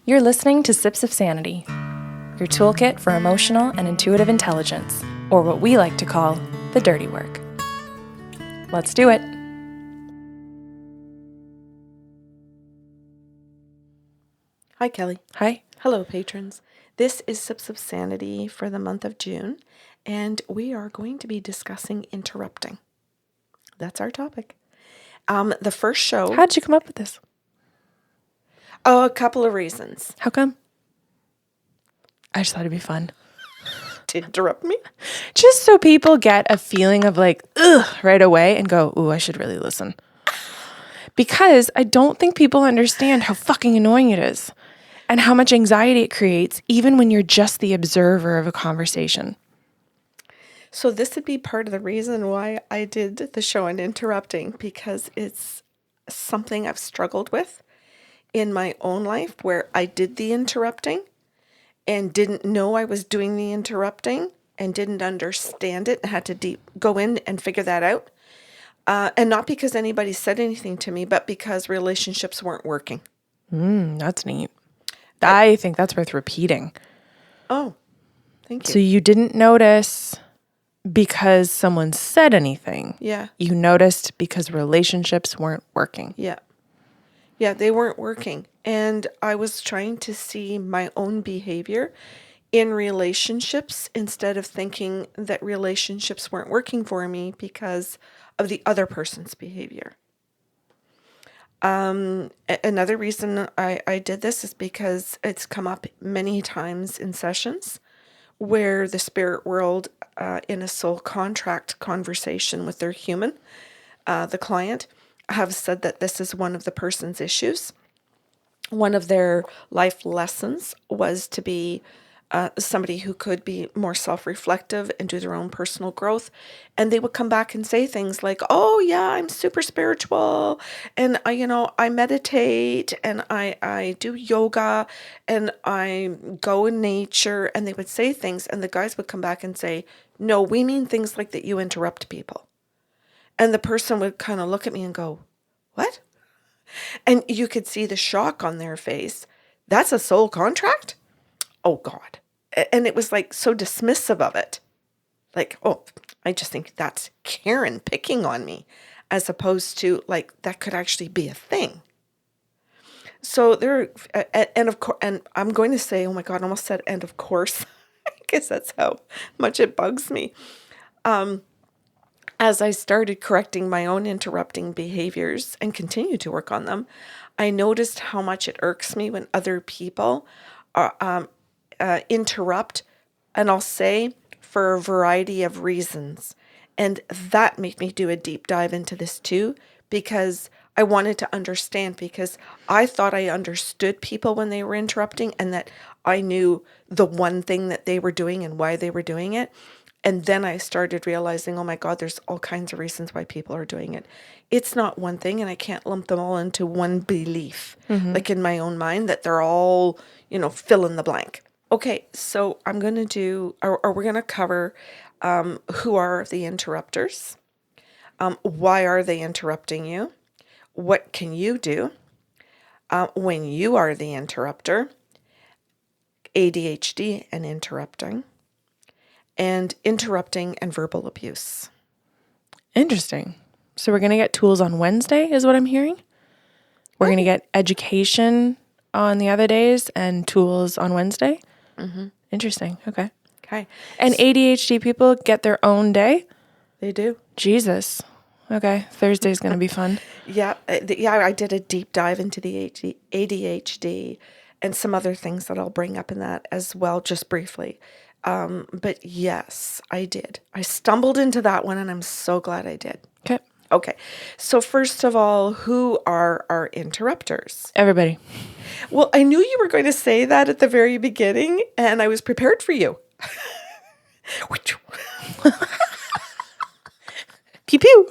You're listening to Sips of Sanity, your toolkit for emotional and intuitive intelligence, or what we like to call the dirty work. Let's do it. Hi, Kelly. Hi. Hello, patrons. This is Sips of Sanity for the month of June, and we are going to be discussing interrupting. That's our topic. The first show... How'd you come up with this? Oh, a couple of reasons. How come? I just thought it'd be fun. To interrupt me? Just so people get a feeling of like, ugh, right away and go, ooh, I should really listen. Because I don't think people understand how fucking annoying it is and how much anxiety it creates, even when you're just the observer of a conversation. So this would be part of the reason why I did the show on interrupting, because it's something I've struggled with in my own life, where I did the interrupting and didn't know I was doing the interrupting and didn't understand it and had to go in and figure that out. And not because anybody said anything to me, but because relationships weren't working. That's neat. I think that's worth repeating. Oh, thank you. So you didn't notice because someone said anything. Yeah. You noticed because relationships weren't working. Yeah. Yeah, they weren't working. And I was trying to see my own behavior in relationships instead of thinking that relationships weren't working for me because of the other person's behavior. Another reason I did this is because it's come up many times in sessions where the spirit world, in a soul contract conversation with their human, the client, have said that this is one of the person's issues. One of their life lessons was to be somebody who could be more self-reflective and do their own personal growth. And they would come back and say things like, oh yeah, I'm super spiritual. And I meditate and I do yoga and I go in nature. And they would say things and the guys would come back and say, no, we mean things like that you interrupt people. And the person would kind of look at me and go, what? And you could see the shock on their face. That's a soul contract? Oh God. And it was like so dismissive of it. Like, oh, I just think that's Karen picking on me, as opposed to like, that could actually be a thing. So there, and of course, and I'm going to say, oh my God, I almost said, and of course, because that's how much it bugs me. As I started correcting my own interrupting behaviors and continue to work on them, I noticed how much it irks me when other people interrupt, and I'll say for a variety of reasons. And that made me do a deep dive into this too, because I wanted to understand, because I thought I understood people when they were interrupting and that I knew the one thing that they were doing and why they were doing it. And then I started realizing, oh my God, there's all kinds of reasons why people are doing it. It's not one thing, and I can't lump them all into one belief, like in my own mind, that they're all, fill in the blank. Okay, so I'm going to do, or we're going to cover who are the interrupters, why are they interrupting you, what can you do when you are the interrupter, ADHD and interrupting, and interrupting and verbal abuse. Interesting. So we're going to get tools on Wednesday is what I'm hearing. We're going to get education on the other days and tools on Wednesday. Mm-hmm. Interesting. Okay. And ADHD people get their own day? They do. Jesus. Okay. Thursday's going to be fun. Yeah. I did a deep dive into the ADHD and some other things that I'll bring up in that as well, just briefly. But yes, I did. I stumbled into that one and I'm so glad I did. Okay. So first of all, who are our interrupters? Everybody. Well, I knew you were going to say that at the very beginning and I was prepared for you. Pew pew.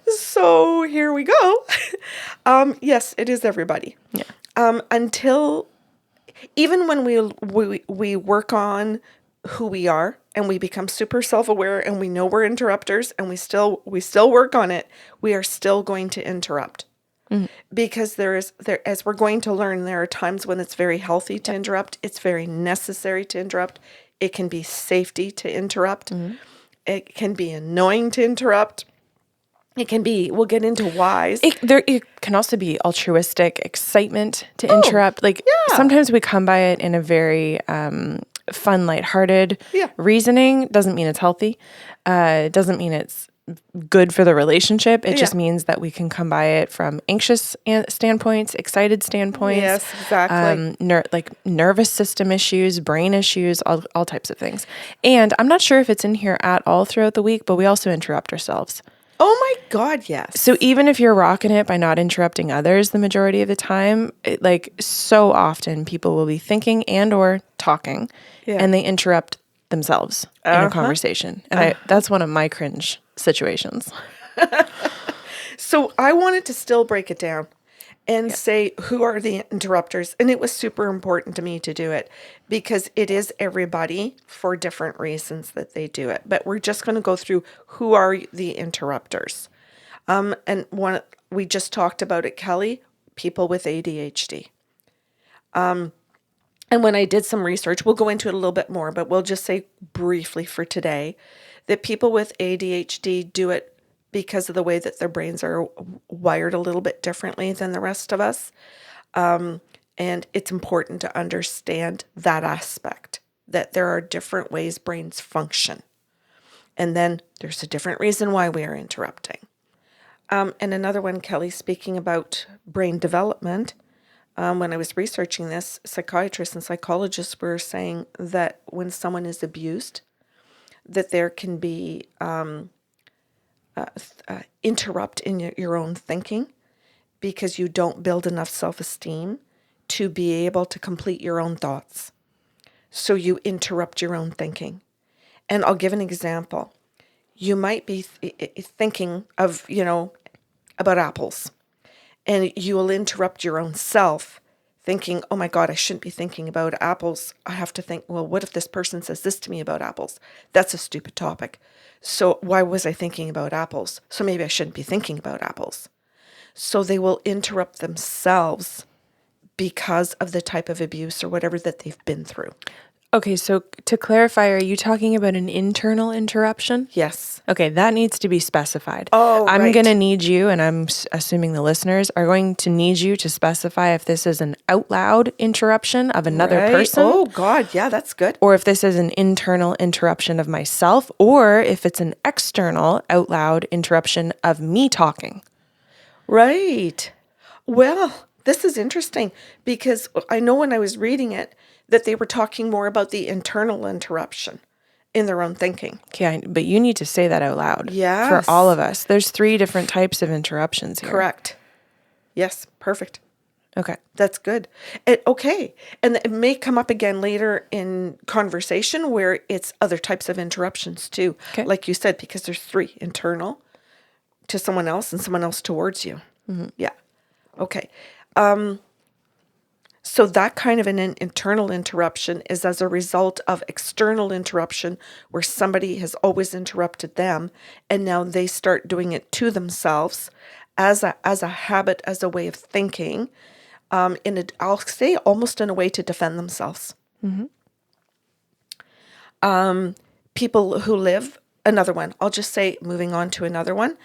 So here we go. Yes, it is everybody. Yeah. Until even when we work on who we are and we become super self-aware and we know we're interrupters and we still work on it, we are still going to interrupt. Because there, as we're going to learn, there are times when it's very healthy to interrupt. It's very necessary to interrupt. It can be safety to interrupt. It can be annoying to interrupt. It can be, we'll get into whys. It can also be altruistic excitement to interrupt. Like sometimes we come by it in a very fun, lighthearted reasoning. Doesn't mean it's healthy. Doesn't mean it's good for the relationship. It just means that we can come by it from anxious standpoints, excited standpoints. Yes, exactly. Nervous system issues, brain issues, all types of things. And I'm not sure if it's in here at all throughout the week, but we also interrupt ourselves. Oh my God, yes. So even if you're rocking it by not interrupting others the majority of the time, so often people will be thinking and or talking and they interrupt themselves in a conversation. And that's one of my cringe situations. So I wanted to still break it down and say who are the interrupters. And it was super important to me to do it because it is everybody for different reasons that they do it. But we're just going to go through who are the interrupters. And one we just talked about it, Kelly, people with ADHD. And when I did some research, we'll go into it a little bit more, but we'll just say briefly for today that people with ADHD do it because of the way that their brains are wired a little bit differently than the rest of us. And it's important to understand that aspect, that there are different ways brains function. And then there's a different reason why we are interrupting. And another one, Kelly, speaking about brain development, when I was researching this, psychiatrists and psychologists were saying that when someone is abused, that there can be interrupt in your own thinking because you don't build enough self-esteem to be able to complete your own thoughts. So you interrupt your own thinking. And I'll give an example. You might be thinking of, about apples, and you will interrupt your own self thinking, oh my God, I shouldn't be thinking about apples. I have to think, well, what if this person says this to me about apples? That's a stupid topic. So why was I thinking about apples? So maybe I shouldn't be thinking about apples. So they will interrupt themselves because of the type of abuse or whatever that they've been through. Okay, so to clarify, are you talking about an internal interruption? Yes. Okay, that needs to be specified. Oh, I'm right. going to need you, and I'm assuming the listeners are going to need you to specify if this is an out loud interruption of another person. Oh, God. Yeah, that's good. Or if this is an internal interruption of myself, or if it's an external out loud interruption of me talking. Right. Well, this is interesting because I know when I was reading it that they were talking more about the internal interruption in their own thinking. Okay, but you need to say that out loud. Yes. For all of us. There's 3 different types of interruptions here. Correct. Yes, perfect. Okay. That's good. Okay. And it may come up again later in conversation where it's other types of interruptions too. Okay. Like you said, because there's 3, internal to someone else and someone else towards you. Mm-hmm. Yeah. Okay. So that kind of an internal interruption is as a result of external interruption where somebody has always interrupted them and now they start doing it to themselves as a habit, as a way of thinking, I'll say almost in a way to defend themselves. Mm-hmm. People who live, another one, I'll just say, moving on to another one,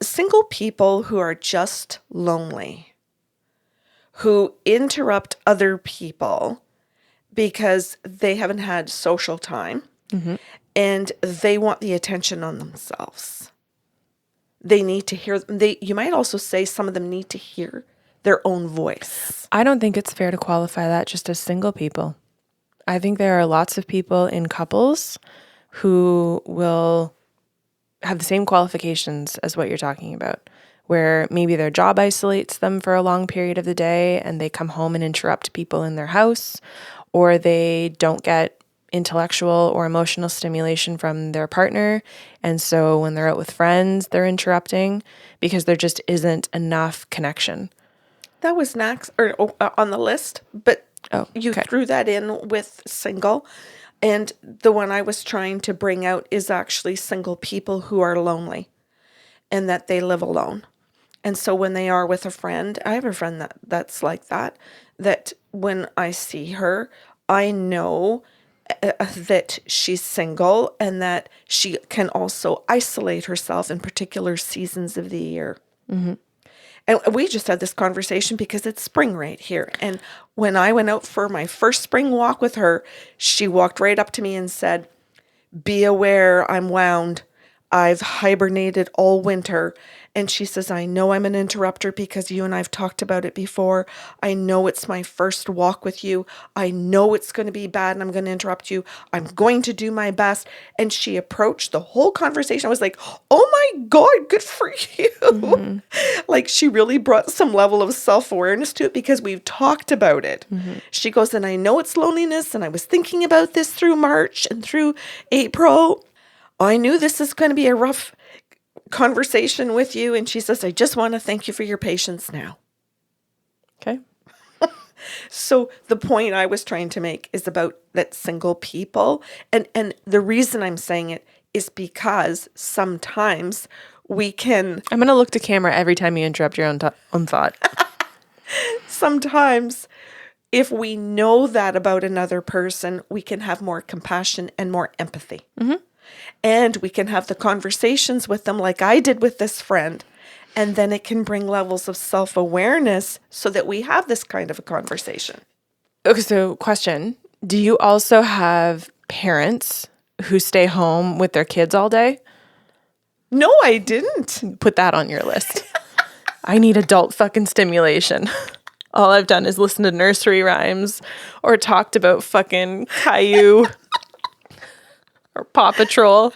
single people who are just lonely, who interrupt other people because they haven't had social time and they want the attention on themselves. They need to hear, you might also say some of them need to hear their own voice. I don't think it's fair to qualify that just as single people. I think there are lots of people in couples who will have the same qualifications as what you're talking about, where maybe their job isolates them for a long period of the day and they come home and interrupt people in their house, or they don't get intellectual or emotional stimulation from their partner. And so when they're out with friends, they're interrupting because there just isn't enough connection. That was next on the list, but you okay. threw that in with single. And the one I was trying to bring out is actually single people who are lonely and that they live alone. And so when they are with a friend, I have a friend that's like that, that when I see her, I know that she's single and that she can also isolate herself in particular seasons of the year. And we just had this conversation because it's spring right here. And when I went out for my first spring walk with her, she walked right up to me and said, "Be aware, I'm wound. I've hibernated all winter." And she says, "I know I'm an interrupter because you and I've talked about it before. I know it's my first walk with you. I know it's going to be bad and I'm going to interrupt you. I'm going to do my best." And she approached the whole conversation. I was like, "Oh my God, good for you." Like she really brought some level of self-awareness to it because we've talked about it. She goes, "And I know it's loneliness. And I was thinking about this through March and through April. I knew this is going to be a rough conversation with you." And she says, "I just want to thank you for your patience now." Okay. So the point I was trying to make is about that single people. And the reason I'm saying it is because sometimes we can, I'm going to look to camera every time you interrupt your own thought. sometimes if we know that about another person, we can have more compassion and more empathy. And we can have the conversations with them like I did with this friend. And then it can bring levels of self-awareness so that we have this kind of a conversation. Okay, so question. Do you also have parents who stay home with their kids all day? No, I didn't. Put that on your list. I need adult fucking stimulation. All I've done is listen to nursery rhymes or talked about fucking Caillou or Paw Patrol.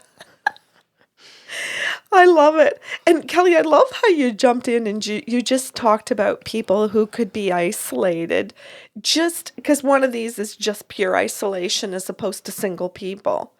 I love it. And Kelly, I love how you jumped in and you just talked about people who could be isolated, just because one of these is just pure isolation as opposed to single people.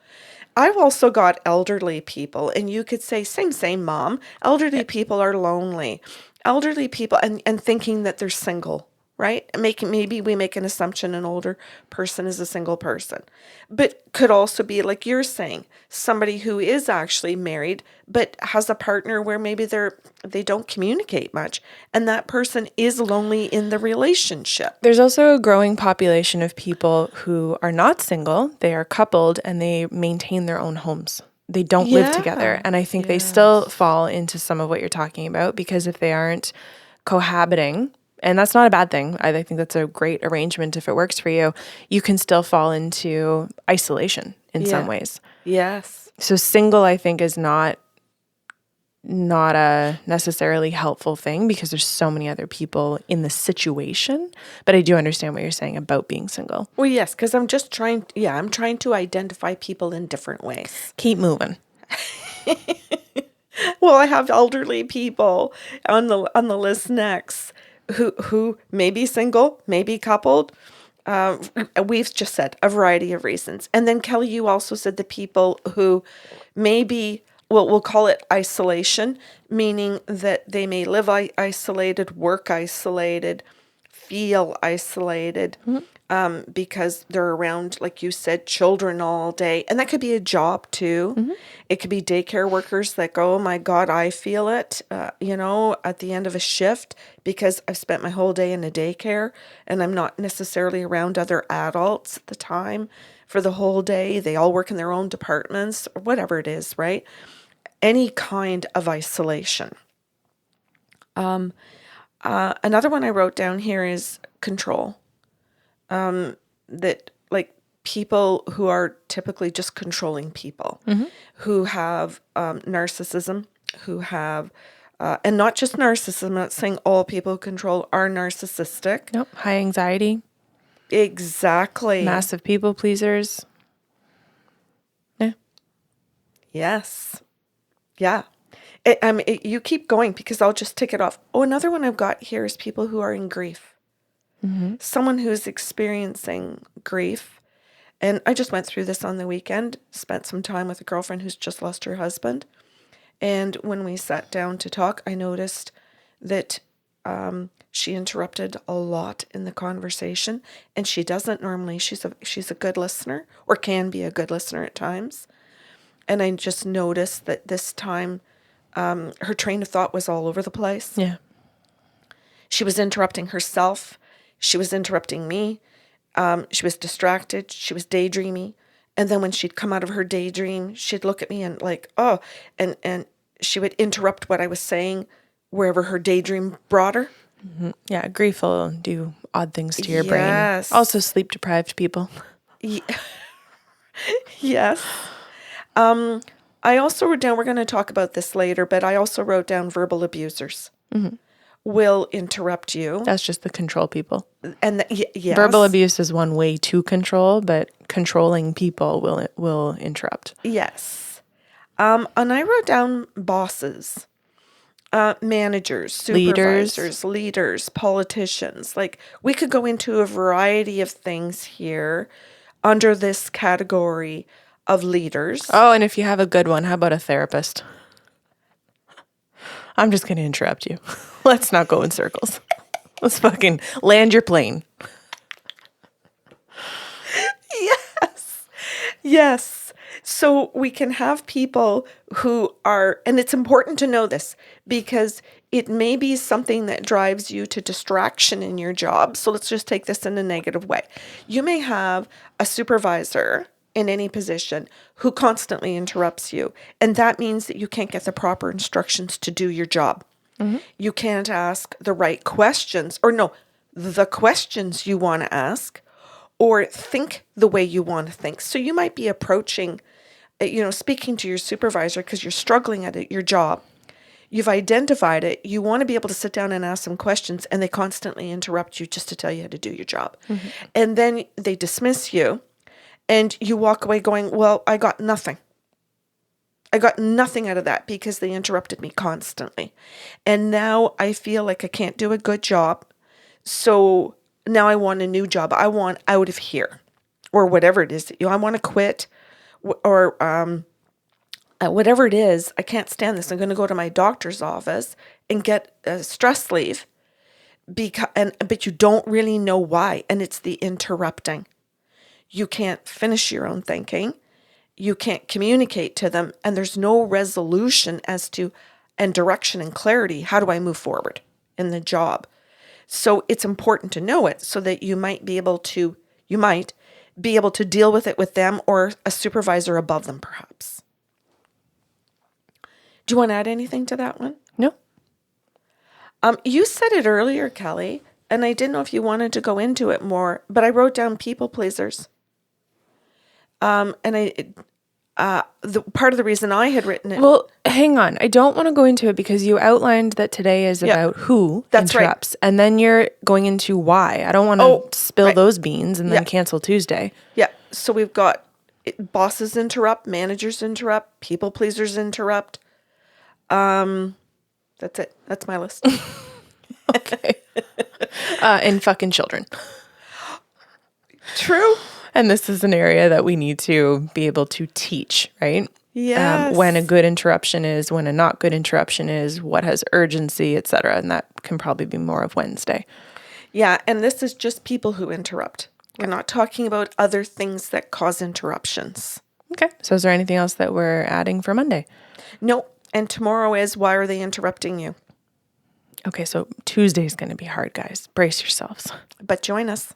I've also got elderly people, and you could say, same, mom. Elderly people are lonely. Elderly people, and thinking that they're single, right? Maybe we make an assumption an older person is a single person, but could also be like you're saying, somebody who is actually married but has a partner where maybe they don't communicate much, and that person is lonely in the relationship. There's also a growing population of people who are not single, they are coupled, and they maintain their own homes. They don't live together. And I think they still fall into some of what you're talking about, because if they aren't cohabiting, and that's not a bad thing, I think that's a great arrangement if it works for you, you can still fall into isolation in some ways. Yes. So single, I think, is not a necessarily helpful thing because there's so many other people in the situation. But I do understand what you're saying about being single. Well, yes, because I'm trying to identify people in different ways. Keep moving. Well, I have elderly people on the list next who may be single, may be coupled. We've just said a variety of reasons. And then Kelly, you also said the people who maybe, well, we'll call it isolation, meaning that they may live isolated, work isolated, feel isolated, because they're around, like you said, children all day. And that could be a job too. It could be daycare workers that go, "Oh my God, I feel it, at the end of a shift because I've spent my whole day in a daycare and I'm not necessarily around other adults at the time for the whole day. They all work in their own departments," or whatever it is, right? Any kind of isolation. Another one I wrote down here is control. That like people who are typically just controlling people, who have narcissism, who have, and not just narcissism, I'm not saying all people who control are narcissistic. Nope. High anxiety. Exactly. Massive people pleasers. Yeah. Yes. Yeah. You keep going because I'll just tick it off. Oh, another one I've got here is people who are in grief. Someone who's experiencing grief. And I just went through this on the weekend, spent some time with a girlfriend who's just lost her husband. And when we sat down to talk, I noticed that she interrupted a lot in the conversation. And she doesn't normally. She's a good listener, or can be a good listener at times. And I just noticed that this time Her train of thought was all over the place. Yeah. She was interrupting herself. She was interrupting me. She was distracted. She was daydreamy. And then when she'd come out of her daydream, she'd look at me and like, oh, and she would interrupt what I was saying wherever her daydream brought her. Yeah, grief will do odd things to your Yes. brain. Also sleep deprived people. Yes. I also wrote down, we're going to talk about this later, but I also wrote down verbal abusers will interrupt you. That's just the control people. And yes. Verbal abuse is one way to control, but controlling people will interrupt. Yes. And I wrote down bosses, managers, supervisors, leaders, politicians. Like, we could go into a variety of things here under this category of leaders. Oh, and if you have a good one, how about a therapist? I'm just going to interrupt you. Let's not go in circles. Let's fucking land your plane. Yes. Yes. So we can have people who are, and it's important to know this because it may be something that drives you to distraction in your job. So let's just take this in a negative way. You may have a supervisor in any position who constantly interrupts you. And that means that you can't get the proper instructions to do your job. You can't ask the right questions, or no, the questions you want to ask, or think the way you want to think. So you might be approaching, speaking to your supervisor because you're struggling at it, your job. You've identified it. You want to be able to sit down and ask some questions, and they constantly interrupt you just to tell you how to do your job. And then they dismiss you, and you walk away going, well, I got nothing. I got nothing out of that because they interrupted me constantly. And now I feel like I can't do a good job. So now I want a new job. I want out of here, or whatever it is. I want to quit, or whatever it is. I can't stand this. I'm going to go to my doctor's office and get a stress leave, but you don't really know why. And it's the interrupting. You can't finish your own thinking. You can't communicate to them, and there's no resolution and direction and clarity. How do I move forward in the job? So it's important to know it so that you might be able to deal with it with them or a supervisor above them, perhaps. Do you want to add anything to that one? No. You said it earlier, Kelly, and I didn't know if you wanted to go into it more, but I wrote down people pleasers. And the part of the reason I had written it. Well, hang on. I don't want to go into it because you outlined that today is about who interrupts. Right. And then you're going into why. I don't want to spill those beans and then cancel Tuesday. Yeah. So we've got bosses interrupt, managers interrupt, people pleasers interrupt. That's it. That's my list. Okay. And fucking children. True. And this is an area that we need to be able to teach, right? Yes. When a good interruption is, when a not good interruption is, what has urgency, etc. And that can probably be more of Wednesday. Yeah, and this is just people who interrupt. We're not talking about other things that cause interruptions. Okay. So is there anything else that we're adding for Monday? No. And tomorrow is, why are they interrupting you? Okay, so Tuesday's going to be hard, guys. Brace yourselves. But join us.